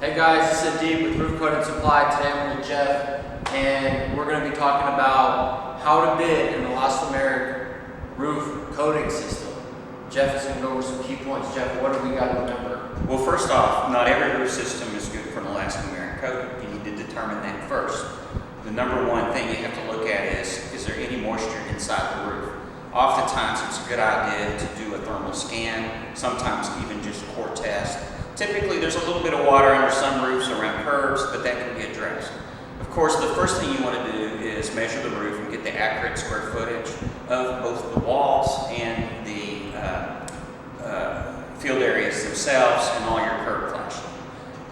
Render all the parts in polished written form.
Hey guys, this is Deep with Roof Coating Supply. Today I'm with Jeff, and we're going to be talking about how to bid an Elastomeric roof coating system. Jeff is going to go over some key points. Jeff, what do we got to remember? Well, first off, not every roof system is good for an elastomeric coating. You need to determine that first. The number one thing you have to look at is there any moisture inside the roof? Oftentimes it's a good idea to do a thermal scan, sometimes even just a core test. Typically there's a little bit of water under some roofs around curbs, but that can be addressed. Of course, the first thing you want to do is measure the roof and get the accurate square footage of both the walls and the field areas themselves and all your curb flashing.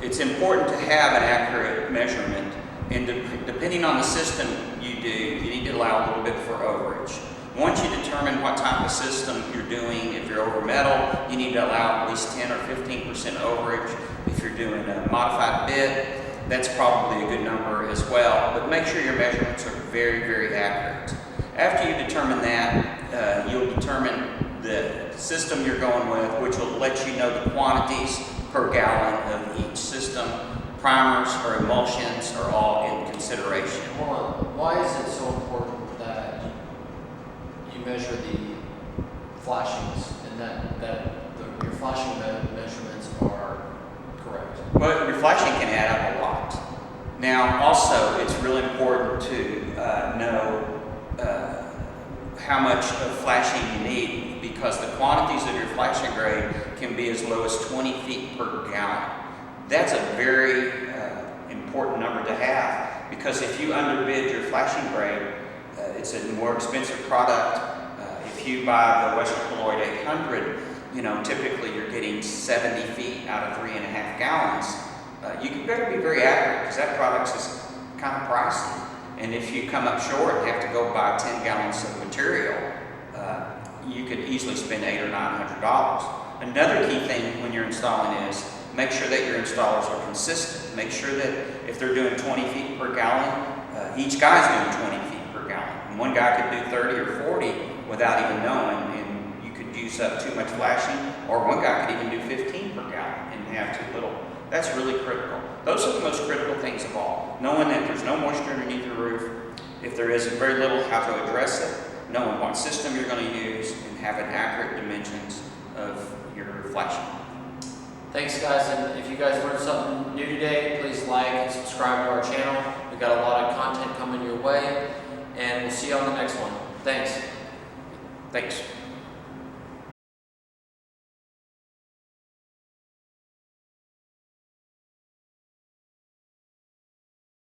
It's important to have an accurate measurement, and depending on the system you need to allow a little bit for overage. Once you determine what type of system you're doing, if you're over metal, you need to allow at least 10 or 15% overage. If you're doing a modified bit, that's probably a good number as well, but make sure your measurements are very, very accurate. After you determine that, you'll determine the system you're going with, which will let you know the quantities per gallon of each system. Primers or emulsions are all in consideration. Hold on. Why is it so important that you measure the flashings and that your flashing measurements are correct? Well, your flashing can add up a lot. Now, also, it's really important to know how much of flashing you need, because the quantities of your flashing grade can be as low as 20 feet per gallon. That's a very important number to have, because if you underbid your flashing grade, it's a more expensive product. If you buy the Western Colloid 800, typically you're getting 70 feet out of 3.5 gallons. You better be very accurate, because that product is kind of pricey. And if you come up short and have to go buy 10 gallons of material, you could easily spend $800 or $900. Another key thing when you're installing is make sure that your installers are consistent. Make sure that if they're doing 20 feet per gallon, each guy's doing 20 feet per gallon. And one guy could do 30 or 40 without even knowing, and you could use up too much flashing, or one guy could even do 15 per gallon and have too little. That's really critical. Those are the most critical things of all. Knowing that there's no moisture underneath your roof, if there is very little, how to address it, knowing what system you're going to use, and having accurate dimensions of your flashing. Thanks guys, and if you guys learned something new today, please like and subscribe to our channel. We've got a lot of content coming your way, and we'll see you on the next one. Thanks. Thanks.